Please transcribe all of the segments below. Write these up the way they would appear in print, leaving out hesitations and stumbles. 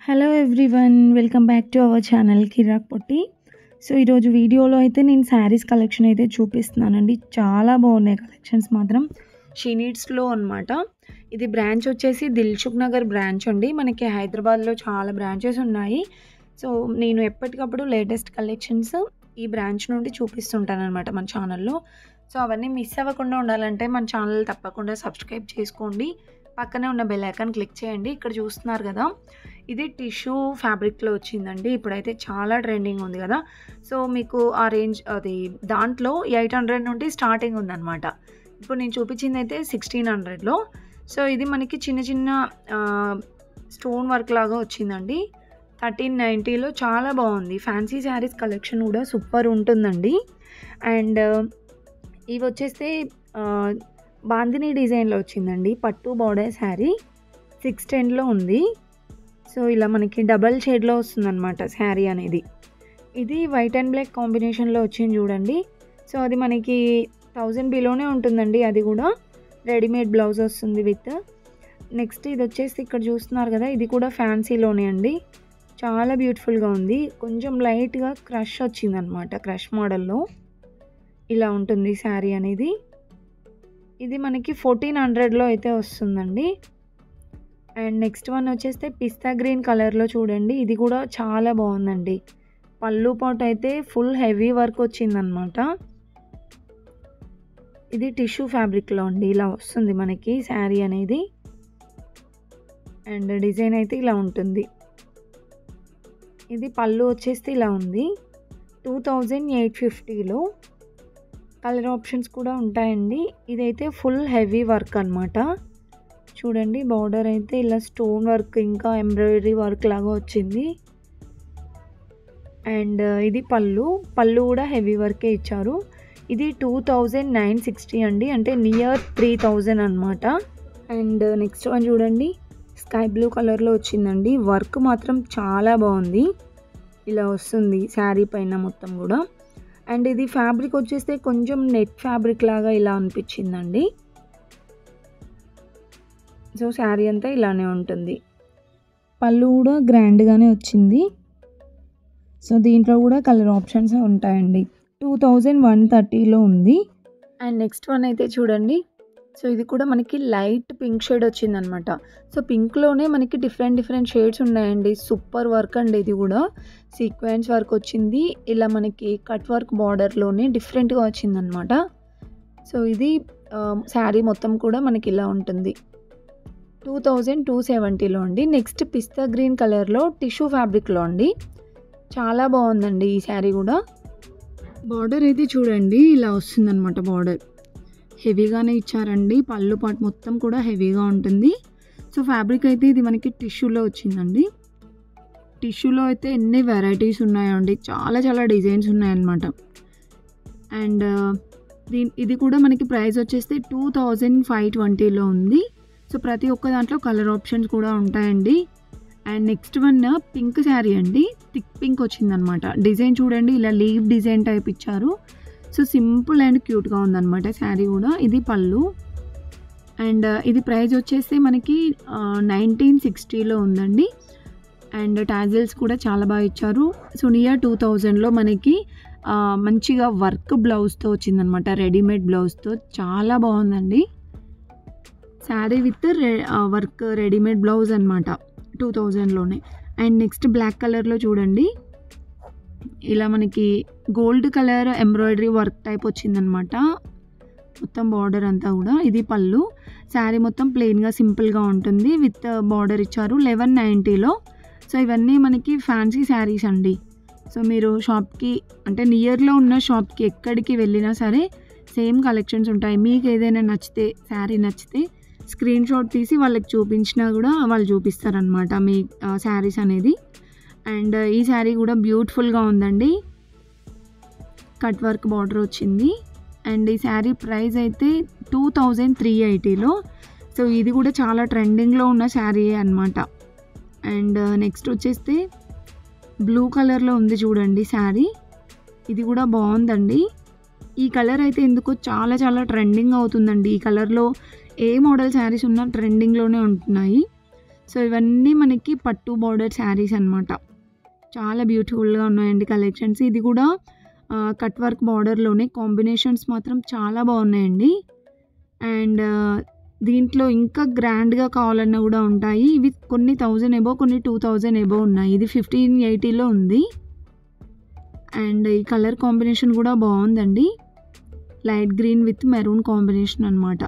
Hello everyone, welcome back to our channel Kirak Potti. So ఈరోజు వీడియోలో అయితే నేను శారీస్ కలెక్షన్ అయితే చూపిస్తున్నానండి. చాలా బాగున్నాయి కలెక్షన్స్ మాత్రం. షీ నీడ్స్లో అనమాట. ఇది బ్రాంచ్ వచ్చేసి దిల్సుఖ్ నగర్ బ్రాంచ్ అండి. మనకి హైదరాబాద్లో చాలా బ్రాంచెస్ ఉన్నాయి. సో నేను ఎప్పటికప్పుడు లేటెస్ట్ కలెక్షన్స్ ఈ బ్రాంచ్ నుండి చూపిస్తుంటాను అనమాట మన ఛానల్లో. సో అవన్నీ మిస్ అవ్వకుండా ఉండాలంటే మన ఛానల్ తప్పకుండా సబ్స్క్రైబ్ చేసుకోండి. పక్కనే ఉన్న బెల్ ఐకాన్ క్లిక్ చేయండి. ఇక్కడ చూస్తున్నారు కదా, ఇది టిష్యూ ఫ్యాబ్రిక్లో వచ్చిందండి. ఇప్పుడైతే చాలా ట్రెండింగ్ ఉంది కదా. సో మీకు ఆ రేంజ్ అది దాంట్లో 800 నుండి స్టార్టింగ్ ఉందన్నమాట. ఇప్పుడు నేను చూపించింది అయితే 1600లో. సో ఇది మనకి చిన్న చిన్న స్టోన్ వర్క్ లాగా వచ్చిందండి. 1390లో చాలా బాగుంది. ఫ్యాన్సీ శారీస్ కలెక్షన్ కూడా సూపర్ ఉంటుందండి. అండ్ ఇవి వచ్చేస్తే బాందిని డిజైన్లో వచ్చిందండి. పట్టు బార్డర్ శారీ 610లో ఉంది. సో ఇలా మనకి డబల్ షేడ్లో వస్తుందన్నమాట శారీ అనేది. ఇది వైట్ అండ్ బ్లాక్ కాంబినేషన్లో వచ్చింది చూడండి. సో అది మనకి 1000 బిలోనే ఉంటుందండి. అది కూడా రెడీమేడ్ బ్లౌజ్ వస్తుంది విత్. నెక్స్ట్ ఇది వచ్చేసి ఇక్కడ చూస్తున్నారు కదా, ఇది కూడా ఫ్యాన్సీలోనే అండి. చాలా బ్యూటిఫుల్గా ఉంది. కొంచెం లైట్గా క్రష్ వచ్చిందనమాట. క్రష్ మోడల్లో ఇలా ఉంటుంది శారీ అనేది. ఇది మనకి 1400లో అయితే వస్తుందండి. అండ్ నెక్స్ట్ వన్ వచ్చేస్తే పిస్తా గ్రీన్ కలర్లో చూడండి. ఇది కూడా చాలా బాగుందండి. పళ్ళు పాటు అయితే ఫుల్ హెవీ వర్క్ వచ్చిందనమాట. ఇది టిష్యూ ఫ్యాబ్రిక్లో అండి. ఇలా వస్తుంది మనకి శారీ అనేది. అండ్ డిజైన్ అయితే ఇలా ఉంటుంది. ఇది పళ్ళు వచ్చేస్తే ఇలా ఉంది. 2850లో. కలర్ ఆప్షన్స్ కూడా ఉంటాయండి. ఇదైతే ఫుల్ హెవీ వర్క్ అనమాట. చూడండి, బార్డర్ అయితే ఇలా స్టోన్ వర్క్ ఇంకా ఎంబ్రాయిడరీ వర్క్ లాగా వచ్చింది. అండ్ ఇది పళ్ళు కూడా హెవీ వర్కే ఇచ్చారు. ఇది 2960 అండి, అంటే నియర్ 3000 అనమాట. అండ్ నెక్స్ట్ వన్ చూడండి, స్కై బ్లూ కలర్లో వచ్చిందండి. వర్క్ మాత్రం చాలా బాగుంది. ఇలా వస్తుంది శారీ పైన మొత్తం కూడా. అండ్ ఇది ఫ్యాబ్రిక్ వచ్చేస్తే కొంచెం నెట్ ఫ్యాబ్రిక్ లాగా ఇలా అనిపించిందండి. సో శారీ అంతా ఇలానే ఉంటుంది. పళ్ళు కూడా గ్రాండ్గానే వచ్చింది. సో దీంట్లో కూడా కలర్ ఆప్షన్స్ ఉంటాయండి. 2130లో ఉంది. అండ్ నెక్స్ట్ వన్ అయితే చూడండి. సో ఇది కూడా మనకి లైట్ పింక్ షేడ్ వచ్చిందనమాట. సో పింక్లోనే మనకి డిఫరెంట్ షేడ్స్ ఉన్నాయండి. సూపర్ వర్క్ అండి. ఇది కూడా సీక్వెన్స్ వర్క్ వచ్చింది. ఇలా మనకి కట్ వర్క్ బార్డర్లోనే డిఫరెంట్గా వచ్చిందనమాట. సో ఇది శారీ మొత్తం కూడా మనకి ఇలా ఉంటుంది. 2270లో అండి. నెక్స్ట్ పిస్తా గ్రీన్ కలర్లో టిష్యూ ఫ్యాబ్రిక్లో అండి. చాలా బాగుందండి ఈ శారీ కూడా. బార్డర్ అయితే చూడండి ఇలా వస్తుందన్నమాట. బార్డర్ హెవీగానే ఇచ్చారండి. పళ్ళు పాటు మొత్తం కూడా హెవీగా ఉంటుంది. సో ఫ్యాబ్రిక్ అయితే ఇది మనకి టిష్యూలో వచ్చిందండి. టిష్యూలో అయితే ఎన్ని వెరైటీస్ ఉన్నాయండి. చాలా డిజైన్స్ ఉన్నాయన్నమాట. అండ్ ఇది కూడా మనకి ప్రైస్ వచ్చేస్తే 2520లో ఉంది. సో ప్రతి ఒక్క దాంట్లో కలర్ ఆప్షన్స్ కూడా ఉంటాయండి. And next one pink sari అండి. థిక్ పింక్ వచ్చిందనమాట. డిజైన్ చూడండి, ఇలా లీవ్ డిజైన్ టైప్ ఇచ్చారు. సో సింపుల్ అండ్ క్యూట్గా ఉందన్నమాట శారీ కూడా. ఇది పళ్ళు. అండ్ ఇది ప్రైస్ వచ్చేసి మనకి 1960లో ఉందండి. అండ్ టాజిల్స్ కూడా చాలా బాగా ఇచ్చారు. సో నియర్ 2000లో మనకి మంచిగా వర్క్ బ్లౌజ్తో వచ్చిందనమాట. రెడీమేడ్ బ్లౌజ్తో చాలా బాగుందండి sari with work readymade blouse అనమాట. 2000లోనే. అండ్ నెక్స్ట్ బ్లాక్ కలర్లో చూడండి, ఇలా మనకి gold colour embroidery work type వచ్చిందనమాట. మొత్తం బార్డర్ అంతా కూడా. ఇది పళ్ళు. శారీ మొత్తం ప్లెయిన్గా సింపుల్గా ఉంటుంది. విత్ బార్డర్ ఇచ్చారు 1190లో. సో ఇవన్నీ మనకి ఫ్యాన్సీ శారీస్ అండి. సో మీరు షాప్కి అంటే నియర్లో ఉన్న షాప్కి ఎక్కడికి వెళ్ళినా సరే సేమ్ కలెక్షన్స్ ఉంటాయి. మీకు ఏదైనా నచ్చితే, శారీ నచ్చితే స్క్రీన్ షాట్ తీసి వాళ్ళకి చూపించినా కూడా వాళ్ళు చూపిస్తారనమాట మీ శారీస్ అనేది. అండ్ ఈ శారీ కూడా బ్యూటిఫుల్గా ఉందండి. కట్ వర్క్ బార్డర్ వచ్చింది. అండ్ ఈ శారీ ప్రైస్ అయితే 2380లో. సో ఇది కూడా చాలా ట్రెండింగ్లో ఉన్న శారీ అనమాట. అండ్ నెక్స్ట్ వచ్చేస్తే బ్లూ కలర్లో ఉంది చూడండి శారీ. ఇది కూడా బాగుందండి. ఈ కలర్ అయితే ఎందుకో చాలా ట్రెండింగ్ అవుతుందండి. ఈ కలర్లో ఏ మోడల్ శారీస్ ఉన్నా ట్రెండింగ్లోనే ఉంటున్నాయి. సో ఇవన్నీ మనకి పట్టు బార్డర్ శారీస్ అనమాట. చాలా బ్యూటిఫుల్గా ఉన్నాయండి కలెక్షన్స్. ఇది కూడా కట్ వర్క్ బార్డర్లోనే కాంబినేషన్స్ మాత్రం చాలా బాగున్నాయండి. అండ్ దీంట్లో ఇంకా గ్రాండ్గా కావాలన్నా కూడా ఉంటాయి. ఇవి కొన్ని 1000 ఎబో, కొన్ని 2000 ఎబో ఉన్నాయి. ఇది 1580లో ఉంది. అండ్ ఈ కలర్ కాంబినేషన్ కూడా బాగుందండి. Light green with maroon combination అనమాట.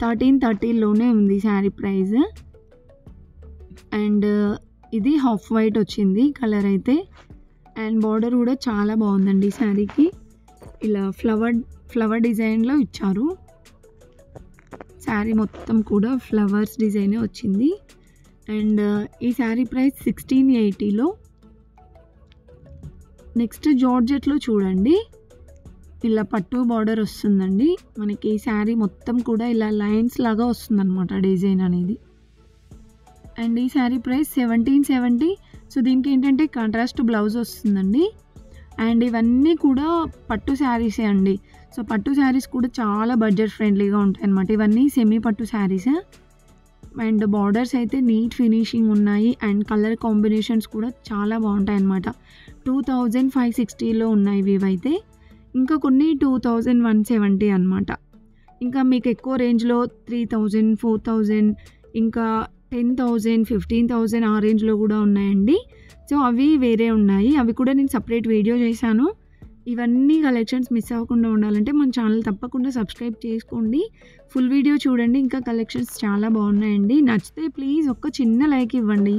1330లోనే ఉంది శారీ ప్రైస్. అండ్ ఇది హాఫ్ వైట్ వచ్చింది కలర్ అయితే. అండ్ బార్డర్ కూడా చాలా బాగుందండి శారీకి. ఇలా ఫ్లవర్ డిజైన్లో ఇచ్చారు. శారీ మొత్తం కూడా ఫ్లవర్స్ డిజైనే వచ్చింది. అండ్ ఈ శారీ ప్రైస్ 1680లో. నెక్స్ట్ జార్జెట్లో చూడండి, ఇలా పట్టు బార్డర్ వస్తుందండి మనకి. ఈ శారీ మొత్తం కూడా ఇలా లైన్స్ లాగా వస్తుందన్నమాట డిజైన్ అనేది. అండ్ ఈ శారీ ప్రైస్ 1770. సో దీనికి ఏంటంటే కాంట్రాస్ట్ బ్లౌజ్ వస్తుందండి. అండ్ ఇవన్నీ కూడా పట్టు శారీసే అండి. సో పట్టు శారీస్ కూడా చాలా బడ్జెట్ ఫ్రెండ్లీగా ఉంటాయి అన్నమాట. ఇవన్నీ సెమీ పట్టు శారీసే. అండ్ బార్డర్స్ అయితే నీట్ ఫినిషింగ్ ఉన్నాయి. అండ్ కలర్ కాంబినేషన్స్ కూడా చాలా బాగుంటాయి అన్నమాట. 2560లో ఉన్నాయి ఇవైతే. ఇంకా కొన్ని 2170 అనమాట. ఇంకా మీకు ఎక్కువ రేంజ్లో 3000, 4000, ఇంకా 10,000, 15,000 ఆ రేంజ్లో కూడా ఉన్నాయండి. సో అవి వేరే ఉన్నాయి. అవి కూడా నేను సపరేట్ వీడియో చేశాను. ఇవన్నీ కలెక్షన్స్ మిస్ అవ్వకుండా ఉండాలంటే మన ఛానల్ తప్పకుండా సబ్స్క్రైబ్ చేసుకోండి. ఫుల్ వీడియో చూడండి. ఇంకా కలెక్షన్స్ చాలా బాగున్నాయండి. నచ్చితే ప్లీజ్ ఒక్క చిన్న లైక్ ఇవ్వండి.